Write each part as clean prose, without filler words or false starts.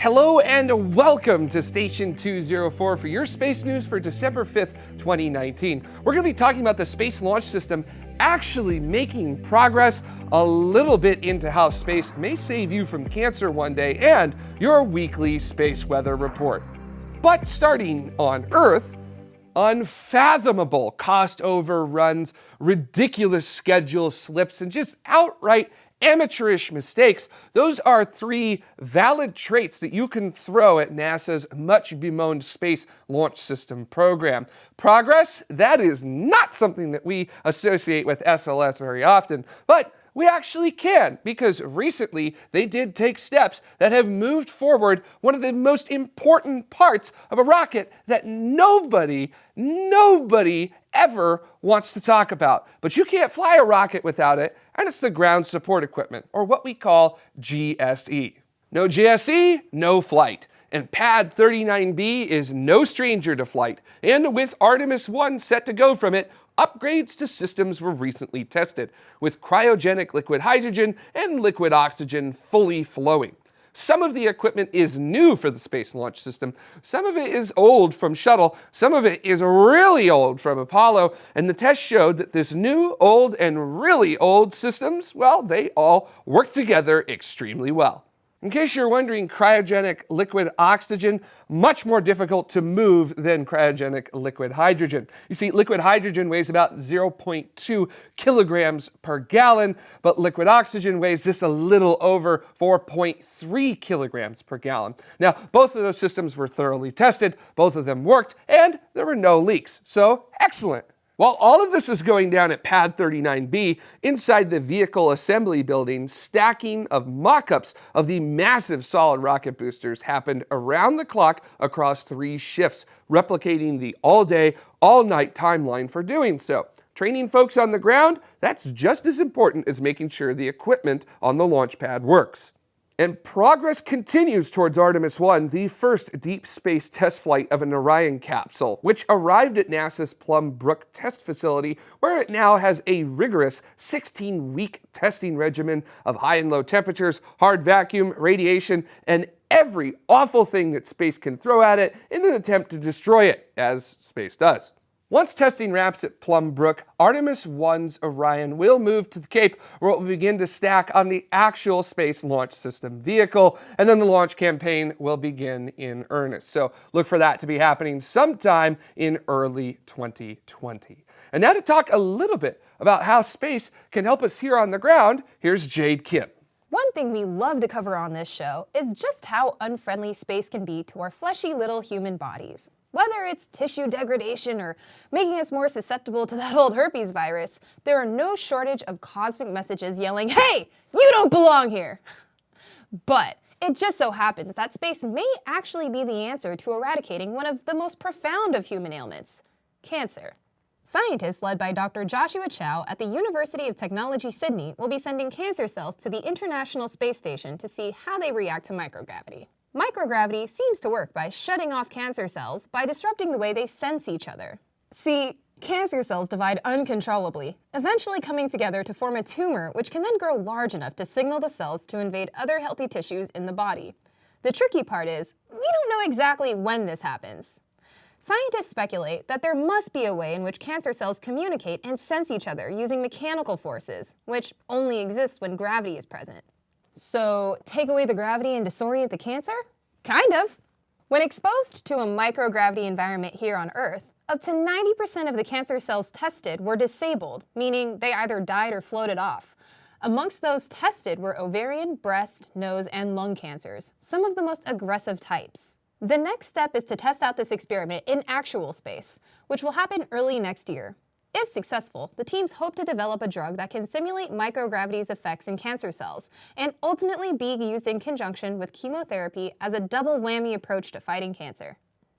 Hello and welcome to Station 204 for your space news for December 5th, 2019. We're going to be talking about the Space Launch System actually making progress, a little bit into how space may save you from cancer one day, and your weekly space weather report. But starting on Earth, unfathomable cost overruns, ridiculous schedule slips, and just outright amateurish mistakes. Those are three valid traits that you can throw at NASA's much bemoaned Space Launch System program. Progress? That is not something that we associate with SLS very often, but we actually can, because recently they did take steps that have moved forward one of the most important parts of a rocket that nobody ever wants to talk about. But you can't fly a rocket without it, and it's the ground support equipment, or what we call GSE. No GSE, no flight. And Pad 39B is no stranger to flight. And with Artemis 1 set to go from it, upgrades to systems were recently tested, with cryogenic liquid hydrogen and liquid oxygen fully flowing. Some of the equipment is new for the Space Launch System, some of it is old from Shuttle, some of it is really old from Apollo, and the test showed that this new, old, and really old systems, well, they all work together extremely well. In case you're wondering, cryogenic liquid oxygen, much more difficult to move than cryogenic liquid hydrogen. You see, liquid hydrogen weighs about 0.2 kilograms per gallon, but liquid oxygen weighs just a little over 4.3 kilograms per gallon. Now, both of those systems were thoroughly tested, both of them worked, and there were no leaks. So, excellent. While all of this was going down at Pad 39B, inside the vehicle assembly building, stacking of mock-ups of the massive solid rocket boosters happened around the clock across 3 shifts, replicating the all-day, all-night timeline for doing so. Training folks on the ground, that's just as important as making sure the equipment on the launch pad works. And progress continues towards Artemis 1, the first deep space test flight of an Orion capsule, which arrived at NASA's Plum Brook test facility, where it now has a rigorous 16-week testing regimen of high and low temperatures, hard vacuum, radiation, and every awful thing that space can throw at it in an attempt to destroy it, as space does. Once testing wraps at Plum Brook, Artemis 1's Orion will move to the Cape, where it will begin to stack on the actual Space Launch System vehicle, and then the launch campaign will begin in earnest. So look for that to be happening sometime in early 2020. And now to talk a little bit about how space can help us here on the ground, here's Jade Kim. One thing we love to cover on this show is just how unfriendly space can be to our fleshy little human bodies. Whether it's tissue degradation or making us more susceptible to that old herpes virus, there are no shortage of cosmic messages yelling, "Hey, you don't belong here!" But it just so happens that space may actually be the answer to eradicating one of the most profound of human ailments, cancer. Scientists led by Dr. Joshua Chow at the University of Technology, Sydney will be sending cancer cells to the International Space Station to see how they react to microgravity. Microgravity seems to work by shutting off cancer cells by disrupting the way they sense each other. See, cancer cells divide uncontrollably, eventually coming together to form a tumor which can then grow large enough to signal the cells to invade other healthy tissues in the body. The tricky part is, we don't know exactly when this happens. Scientists speculate that there must be a way in which cancer cells communicate and sense each other using mechanical forces, which only exist when gravity is present. So, take away the gravity and disorient the cancer? Kind of. When exposed to a microgravity environment here on Earth, up to 90% of the cancer cells tested were disabled, meaning they either died or floated off. Amongst those tested were ovarian, breast, nose, and lung cancers, some of the most aggressive types. The next step is to test out this experiment in actual space, which will happen early next year. If successful, the teams hope to develop a drug that can simulate microgravity's effects in cancer cells and ultimately be used in conjunction with chemotherapy as a double whammy approach to fighting cancer.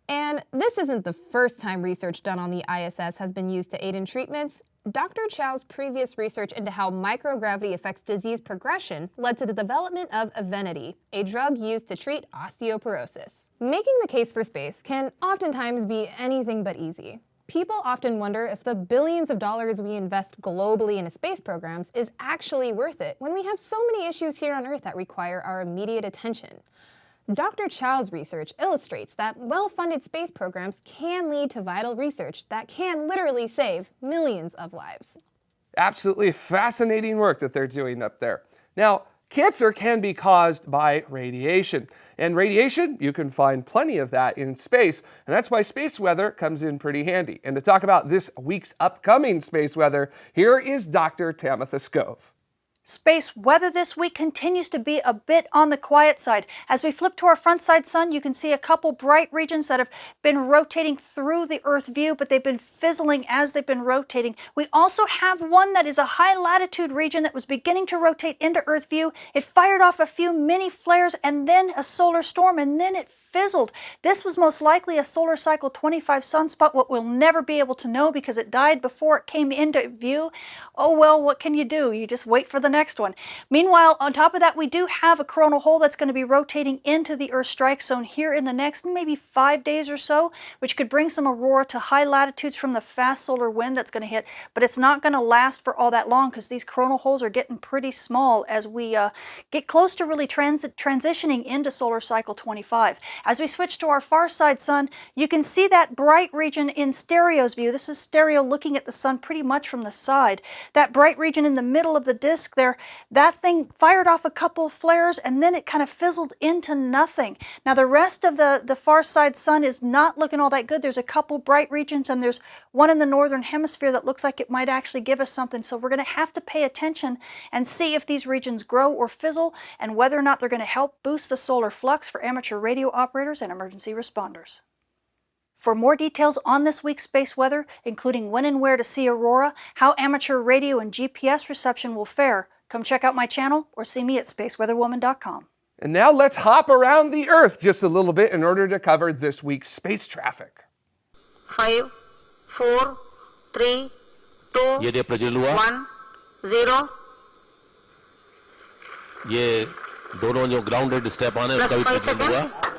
And this isn't the first time research done on the ISS has been used to aid in treatments. Dr. Chow's previous research into how microgravity affects disease progression led to the development of Evenity, a drug used to treat osteoporosis. Making the case for space can oftentimes be anything but easy. People often wonder if the billions of dollars we invest globally into space programs is actually worth it when we have so many issues here on Earth that require our immediate attention. Dr. Chow's research illustrates that well-funded space programs can lead to vital research that can literally save millions of lives. Absolutely fascinating work that they're doing up there. Now, cancer can be caused by radiation. And radiation, you can find plenty of that in space. And that's why space weather comes in pretty handy. And to talk about this week's upcoming space weather, here is Dr. Tamitha Skov. Space weather this week continues to be a bit on the quiet side. As we flip to our front side sun, you can see a couple bright regions that have been rotating through the Earth view, but they've been fizzling as they've been rotating. We also have one that is a high latitude region that was beginning to rotate into Earth view. It fired off a few mini flares and then a solar storm, and then it fizzled. This was most likely a solar cycle 25 sunspot, what we'll never be able to know because it died before it came into view. Oh well, what can you do? You just wait for the next one. Meanwhile, on top of that, we do have a coronal hole that's going to be rotating into the Earth strike zone here in the next maybe 5 days or so, which could bring some aurora to high latitudes from the fast solar wind that's going to hit, but it's not going to last for all that long because these coronal holes are getting pretty small as we get close to really transitioning into solar cycle 25. As we switch to our far side sun, you can see that bright region in stereo's view. This is stereo looking at the sun pretty much from the side. That bright region in the middle of the disk there, that thing fired off a couple flares and then it kind of fizzled into nothing. Now the rest of the far side sun is not looking all that good. There's a couple bright regions and there's one in the northern hemisphere that looks like it might actually give us something. So we're going to have to pay attention and see if these regions grow or fizzle and whether or not they're going to help boost the solar flux for amateur radio operators and emergency responders. For more details on this week's space weather, including when and where to see aurora, how amateur radio and GPS reception will fare, come check out my channel or see me at spaceweatherwoman.com. And now let's hop around the Earth just a little bit in order to cover this week's space traffic. 5, 4, 3, 2, 1, 0. ये दोनों जो grounded step on है उसका भी प्रज्वलन हुआ.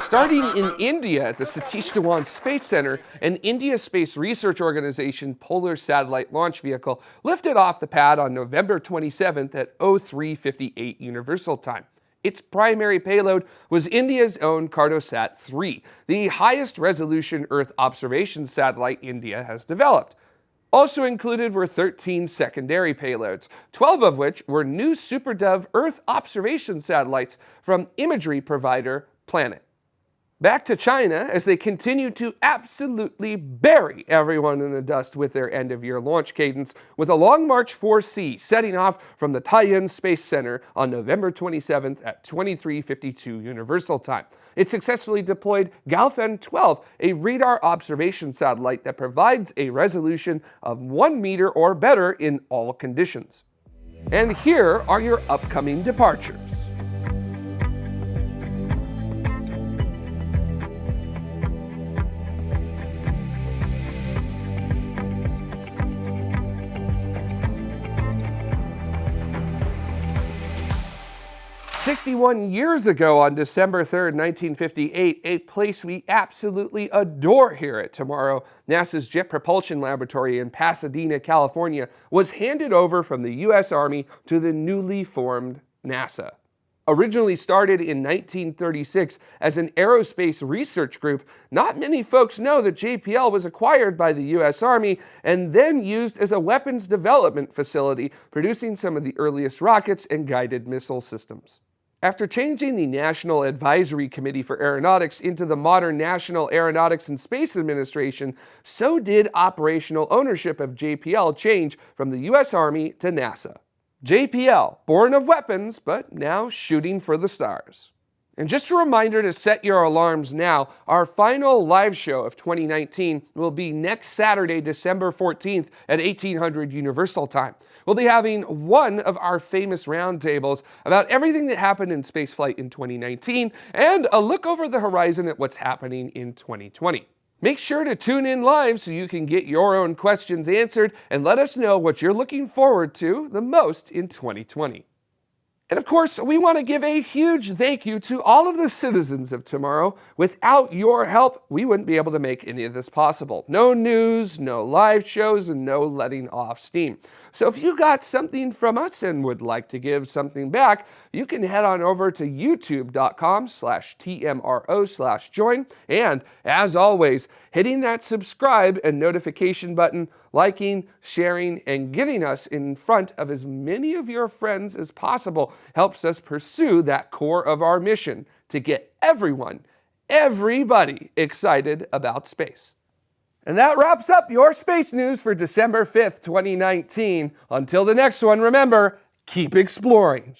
Starting in India at the Satish Dhawan Space Center, an India Space Research Organization Polar Satellite Launch Vehicle lifted off the pad on November 27th at 03:58 Universal Time. Its primary payload was India's own Cartosat 3, the highest resolution Earth observation satellite India has developed. Also included were 13 secondary payloads, 12 of which were new SuperDove Earth observation satellites from imagery provider Planet. Back to China as they continue to absolutely bury everyone in the dust with their end-of-year launch cadence, with a Long March 4C setting off from the Taiyuan Space Center on November 27th at 23:52 Universal Time. It successfully deployed Gaofen 12, a radar observation satellite that provides a resolution of 1 meter or better in all conditions. And here are your upcoming departures. "61 years ago on December 3rd, 1958, a place we absolutely adore here at Tomorrow, NASA's Jet Propulsion Laboratory in Pasadena, California, was handed over from the U.S. Army to the newly formed NASA. Originally started in 1936 as an aerospace research group, not many folks know that JPL was acquired by the U.S. Army and then used as a weapons development facility, producing some of the earliest rockets and guided missile systems. After changing the National Advisory Committee for Aeronautics into the modern National Aeronautics and Space Administration, so did operational ownership of JPL change from the U.S. Army to NASA. JPL, born of weapons, but now shooting for the stars. And just a reminder to set your alarms now, our final live show of 2019 will be next Saturday, December 14th at 1800 Universal Time. We'll be having one of our famous roundtables about everything that happened in spaceflight in 2019 and a look over the horizon at what's happening in 2020. Make sure to tune in live so you can get your own questions answered and let us know what you're looking forward to the most in 2020. And of course, we want to give a huge thank you to all of the citizens of Tomorrow. Without your help, we wouldn't be able to make any of this possible. No news, no live shows, and no letting off steam. So if you got something from us and would like to give something back, you can head on over to youtube.com/TMRO/join. And as always, hitting that subscribe and notification button, liking, sharing, and getting us in front of as many of your friends as possible helps us pursue that core of our mission to get everybody excited about space. And that wraps up your space news for December 5th, 2019. Until the next one, remember, keep exploring.